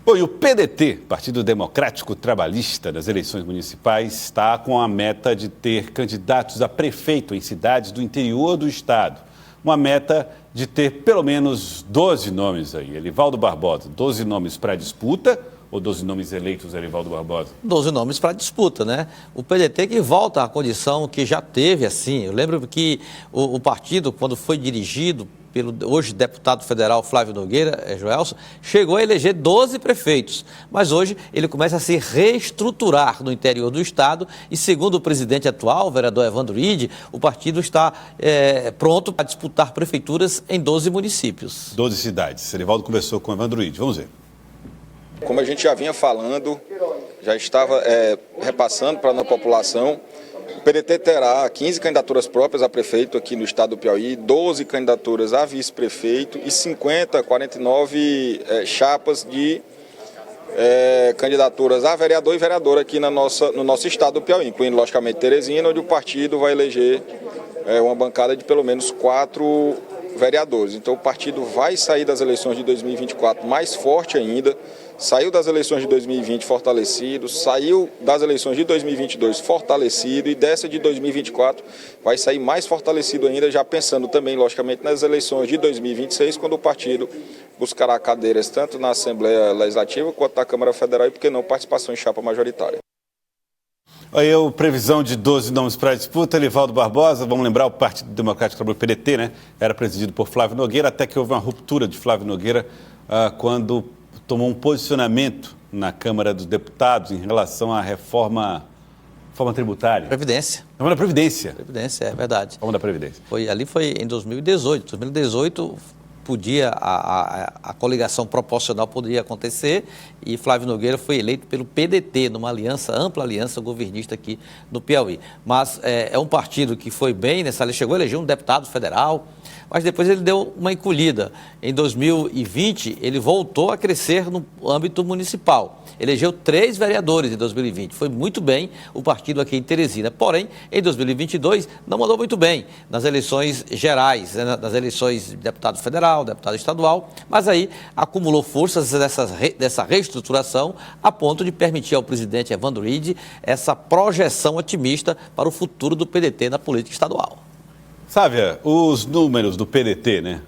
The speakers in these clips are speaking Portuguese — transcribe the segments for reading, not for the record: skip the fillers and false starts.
Bom, e o PDT, Partido Democrático Trabalhista, das eleições municipais, está com a meta de ter candidatos a prefeito em cidades do interior do estado. Uma meta de ter pelo menos 12 nomes aí. Elivaldo Barbosa, 12 nomes para a disputa ou 12 nomes eleitos, Elivaldo Barbosa? 12 nomes para a disputa, né? O PDT que volta à condição que já teve, assim. Eu lembro que o partido, quando foi dirigido pelo hoje deputado federal Flávio Nogueira, Joelson, chegou a eleger 12 prefeitos. Mas hoje ele começa a se reestruturar no interior do estado e, segundo o presidente atual, o vereador Evandro Ide, o partido está pronto para disputar prefeituras em 12 municípios. 12 cidades. Elivaldo conversou com o Evandro Ide. Vamos ver. Como a gente já vinha falando, já estava repassando para a população, o PDT terá 15 candidaturas próprias a prefeito aqui no estado do Piauí, 12 candidaturas a vice-prefeito e 49 chapas de candidaturas a vereador e vereadora aqui no nosso estado do Piauí, incluindo, logicamente, Teresina, onde o partido vai eleger uma bancada de pelo menos 4 vereadores. Então, o partido vai sair das eleições de 2024 mais forte ainda. Saiu das eleições de 2020 fortalecido, saiu das eleições de 2022 fortalecido e dessa de 2024 vai sair mais fortalecido ainda, já pensando também, logicamente, nas eleições de 2026, quando o partido buscará cadeiras tanto na Assembleia Legislativa quanto na Câmara Federal e, por que não, participação em chapa majoritária. Aí a previsão de 12 nomes para a disputa, Elivaldo Barbosa, vamos lembrar, o Partido Democrático Trabalhista, PDT, né? Era presidido por Flávio Nogueira, até que houve uma ruptura de Flávio Nogueira quando tomou um posicionamento na Câmara dos Deputados em relação à reforma tributária. Previdência. Reforma da Previdência. Previdência, é verdade. Reforma da Previdência. Ali foi em 2018. 2018 podia, a coligação proporcional poderia acontecer e Flávio Nogueira foi eleito pelo PDT, numa ampla aliança governista aqui no Piauí. Mas é um partido que foi bem nessa lei, chegou a eleger um deputado federal, mas depois ele deu uma encolhida. Em 2020, ele voltou a crescer no âmbito municipal. Elegeu 3 vereadores em 2020. Foi muito bem o partido aqui em Teresina. Porém, em 2022, não mandou muito bem nas eleições gerais, nas eleições de deputado federal, deputado estadual, mas aí acumulou forças dessa reestruturação a ponto de permitir ao presidente Evandro Ide essa projeção otimista para o futuro do PDT na política estadual. Sávia, os números do PDT, né?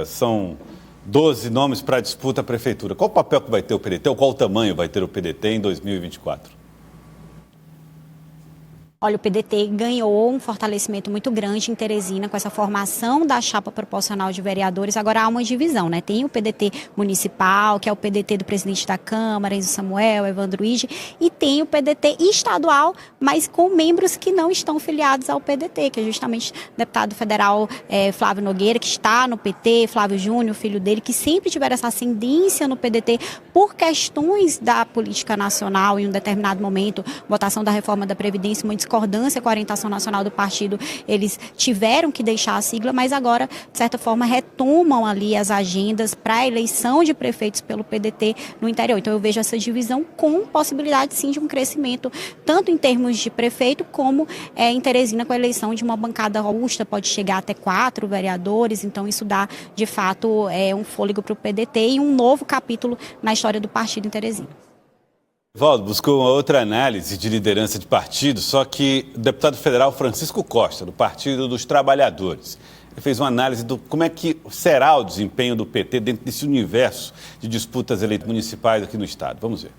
São 12 nomes para a disputa à prefeitura. Qual o papel que vai ter o PDT ou qual o tamanho vai ter o PDT em 2024? Olha, o PDT ganhou um fortalecimento muito grande em Teresina com essa formação da chapa proporcional de vereadores. Agora há uma divisão, né? Tem o PDT municipal, que é o PDT do presidente da Câmara, Enzo Samuel, Evandro Ide, e tem o PDT estadual, mas com membros que não estão filiados ao PDT, que é justamente o deputado federal Flávio Nogueira, que está no PT, Flávio Júnior, filho dele, que sempre tiveram essa ascendência no PDT por questões da política nacional em um determinado momento, votação da reforma da Previdência, uma discordância com a orientação nacional do partido, eles tiveram que deixar a sigla, mas agora, de certa forma, retomam ali as agendas para a eleição de prefeitos pelo PDT no interior. Então, eu vejo essa divisão com possibilidade, sim, de um crescimento, tanto em termos de prefeito, como em Teresina, com a eleição de uma bancada robusta, pode chegar até 4 vereadores, então isso dá, de fato, um fôlego para o PDT e um novo capítulo na história do partido em Teresina. Valdo buscou uma outra análise de liderança de partido, só que o deputado federal Francisco Costa, do Partido dos Trabalhadores, ele fez uma análise do como é que será o desempenho do PT dentro desse universo de disputas municipais aqui no estado. Vamos ver.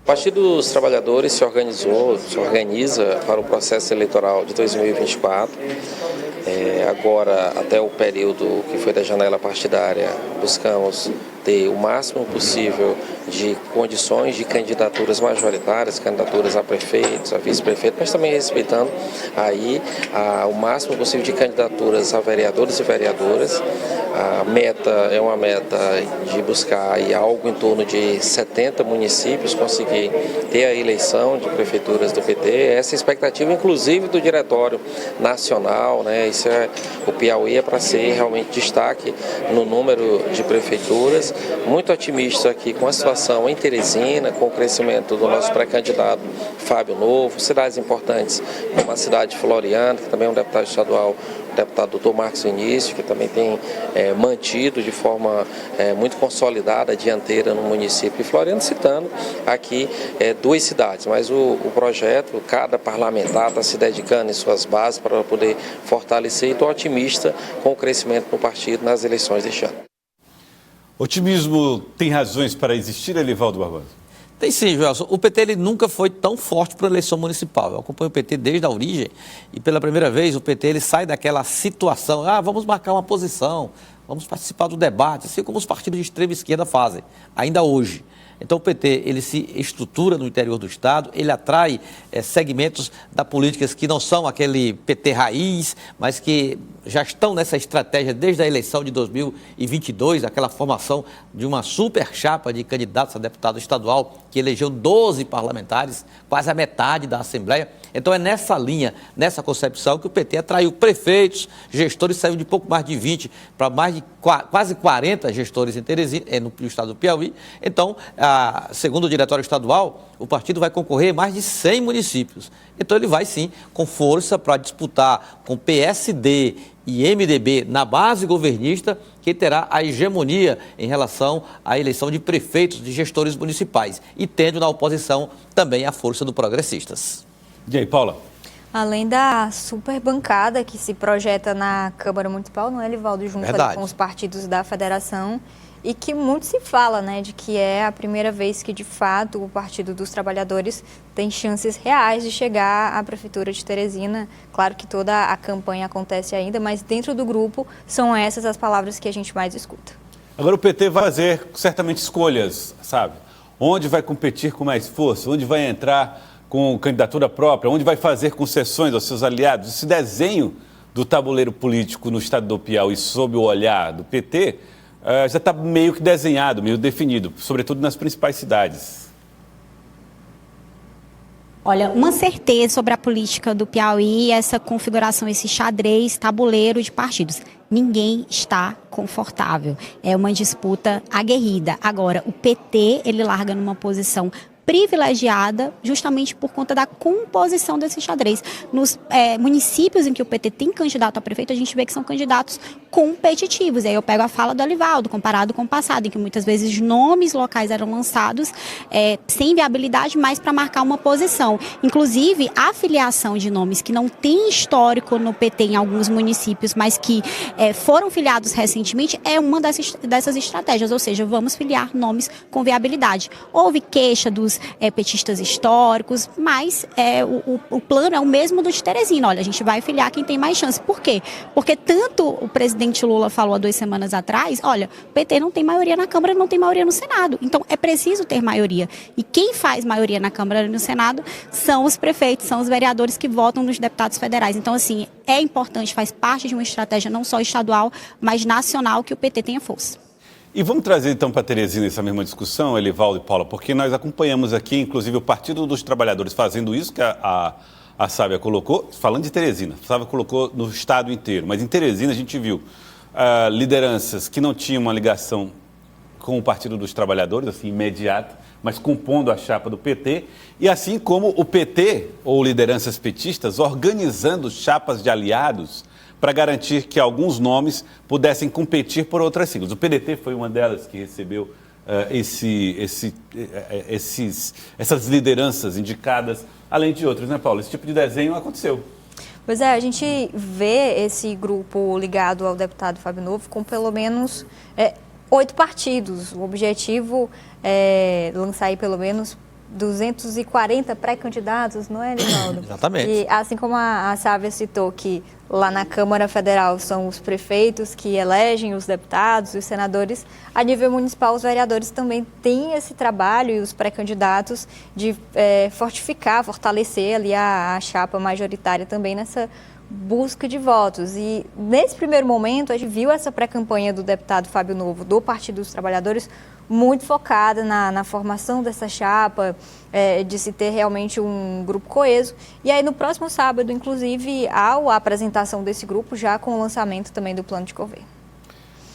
O Partido dos Trabalhadores se organiza para o processo eleitoral de 2024. Agora, até o período que foi da janela partidária, buscamos ter o máximo possível de condições de candidaturas majoritárias, candidaturas a prefeitos, a vice-prefeito, mas também respeitando aí o máximo possível de candidaturas a vereadores e vereadoras. A meta é uma meta de buscar aí algo em torno de 70 municípios, conseguir ter a eleição de prefeituras do PT. Essa expectativa, inclusive, do Diretório Nacional, né? O Piauí é para ser realmente destaque no número de prefeituras. Muito otimista aqui com a situação em Teresina, com o crescimento do nosso pré-candidato Fábio Novo, cidades importantes como a cidade de Floriano, que também é um deputado estadual, o deputado doutor Marcos Vinícius, que também tem mantido de forma muito consolidada a dianteira no município de Floriano, citando aqui 2 cidades. Mas o projeto, cada parlamentar está se dedicando em suas bases para poder fortalecer, e estou otimista com o crescimento do partido nas eleições deste ano. Otimismo tem razões para existir, Elivaldo Barbosa? Tem sim, Joelson. O PT ele nunca foi tão forte para a eleição municipal. Eu acompanho o PT desde a origem e pela primeira vez o PT ele sai daquela situação, vamos marcar uma posição, vamos participar do debate, assim como os partidos de extrema esquerda fazem, ainda hoje. Então o PT ele se estrutura no interior do Estado, ele atrai segmentos da política que não são aquele PT raiz, mas que já estão nessa estratégia desde a eleição de 2022, aquela formação de uma super chapa de candidatos a deputado estadual que elegeu 12 parlamentares, quase a metade da Assembleia. Então é nessa linha, nessa concepção que o PT atraiu prefeitos, gestores, saiu de pouco mais de 20 para mais de quase 40 gestores em Teresina, no estado do Piauí. Então, segundo o Diretório Estadual, o partido vai concorrer a mais de 100 municípios. Então ele vai sim com força para disputar com PSD e MDB na base governista, que terá a hegemonia em relação à eleição de prefeitos, de gestores municipais, e tendo na oposição também a força do Progressistas. E aí, Paula? Além da super bancada que se projeta na Câmara Municipal, não é, Elivaldo, junto ali com os partidos da federação, e que muito se fala, né, de que é a primeira vez que, de fato, o Partido dos Trabalhadores tem chances reais de chegar à Prefeitura de Teresina. Claro que toda a campanha acontece ainda, mas dentro do grupo são essas as palavras que a gente mais escuta. Agora o PT vai fazer certamente escolhas, sabe? Onde vai competir com mais força, onde vai entrar com candidatura própria, onde vai fazer concessões aos seus aliados. Esse desenho do tabuleiro político no estado do Piauí sob o olhar do PT já está meio que desenhado, meio definido, sobretudo nas principais cidades. Olha, uma certeza sobre a política do Piauí, essa configuração, esse xadrez, tabuleiro de partidos. Ninguém está confortável. É uma disputa aguerrida. Agora, o PT, ele larga numa posição privilegiada justamente por conta da composição desse xadrez. Nos municípios em que o PT tem candidato a prefeito, a gente vê que são candidatos competitivos. E aí eu pego a fala do Elivaldo, comparado com o passado, em que muitas vezes nomes locais eram lançados sem viabilidade, mas para marcar uma posição. Inclusive, a filiação de nomes que não têm histórico no PT em alguns municípios, mas que foram filiados recentemente, é uma dessas estratégias, ou seja, vamos filiar nomes com viabilidade. Houve queixa dos petistas históricos, mas o plano é o mesmo do de Teresina. Olha, a gente vai filiar quem tem mais chance. Por quê? Porque tanto o presidente Lula falou há 2 semanas atrás, olha, o PT não tem maioria na Câmara, não tem maioria no Senado. Então, é preciso ter maioria. E quem faz maioria na Câmara e no Senado são os prefeitos, são os vereadores que votam nos deputados federais. Então, assim, é importante, faz parte de uma estratégia não só estadual, mas nacional, que o PT tenha força. E vamos trazer então para Teresina essa mesma discussão, Elivaldo e Paula, porque nós acompanhamos aqui, inclusive, o Partido dos Trabalhadores fazendo isso que a Sávia colocou, falando de Teresina, a Sávia colocou no estado inteiro, mas em Teresina a gente viu lideranças que não tinham uma ligação com o Partido dos Trabalhadores, assim, imediata, mas compondo a chapa do PT, e assim como o PT, ou lideranças petistas, organizando chapas de aliados para garantir que alguns nomes pudessem competir por outras siglas. O PDT foi uma delas que recebeu essas lideranças indicadas, além de outras, né, Paulo? Esse tipo de desenho aconteceu. Pois é, a gente vê esse grupo ligado ao deputado Fábio Novo com pelo menos 8 partidos. O objetivo é lançar aí pelo menos 240 pré-candidatos, não é, Elivaldo? Exatamente. E assim como a Sávia citou que lá na Câmara Federal são os prefeitos que elegem os deputados, os senadores, a nível municipal os vereadores também têm esse trabalho e os pré-candidatos de fortalecer ali a chapa majoritária também nessa busca de votos. E nesse primeiro momento a gente viu essa pré-campanha do deputado Fábio Novo do Partido dos Trabalhadores muito focada na formação dessa chapa, de se ter realmente um grupo coeso. E aí no próximo sábado, inclusive, há a apresentação desse grupo já com o lançamento também do plano de governo.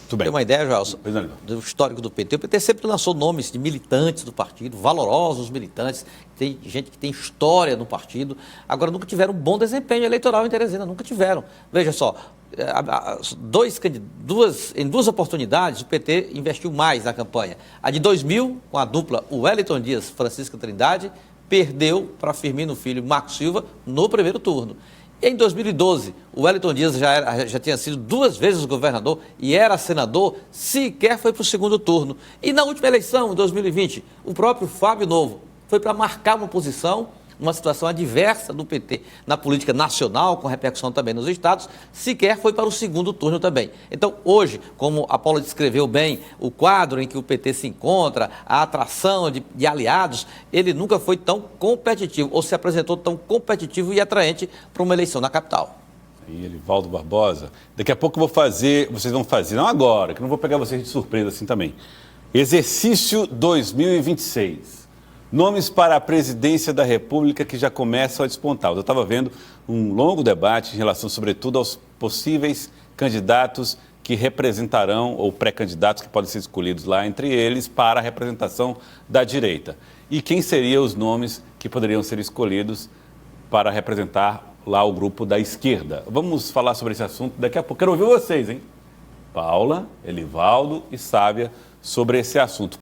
Muito bem. Tem uma ideia, Joelson, do histórico do PT. O PT sempre lançou nomes de militantes do partido, valorosos militantes, tem gente que tem história no partido, agora nunca tiveram um bom desempenho eleitoral em Teresina, nunca tiveram. Veja só, em duas oportunidades, o PT investiu mais na campanha. A de 2000, com a dupla Wellington Dias, Francisca Trindade, perdeu para Firmino Filho e Marco Silva no primeiro turno. Em 2012, o Wellington Dias já tinha sido 2 vezes governador e era senador, sequer foi para o segundo turno. E na última eleição, em 2020, o próprio Fábio Novo foi para marcar uma posição, uma situação adversa do PT na política nacional, com repercussão também nos estados, sequer foi para o segundo turno também. Então, hoje, como a Paula descreveu bem o quadro em que o PT se encontra, a atração de aliados, ele nunca foi tão competitivo, ou se apresentou tão competitivo e atraente para uma eleição na capital. E Elivaldo Barbosa, daqui a pouco eu vou fazer, vocês vão fazer, não agora, que eu não vou pegar vocês de surpresa assim também. Exercício 2026. Nomes para a presidência da República que já começam a despontar. Eu estava vendo um longo debate em relação, sobretudo, aos possíveis candidatos que representarão, ou pré-candidatos que podem ser escolhidos lá entre eles, para a representação da direita. E quem seriam os nomes que poderiam ser escolhidos para representar lá o grupo da esquerda? Vamos falar sobre esse assunto daqui a pouco. Quero ouvir vocês, hein? Paula, Elivaldo e Sávia, sobre esse assunto.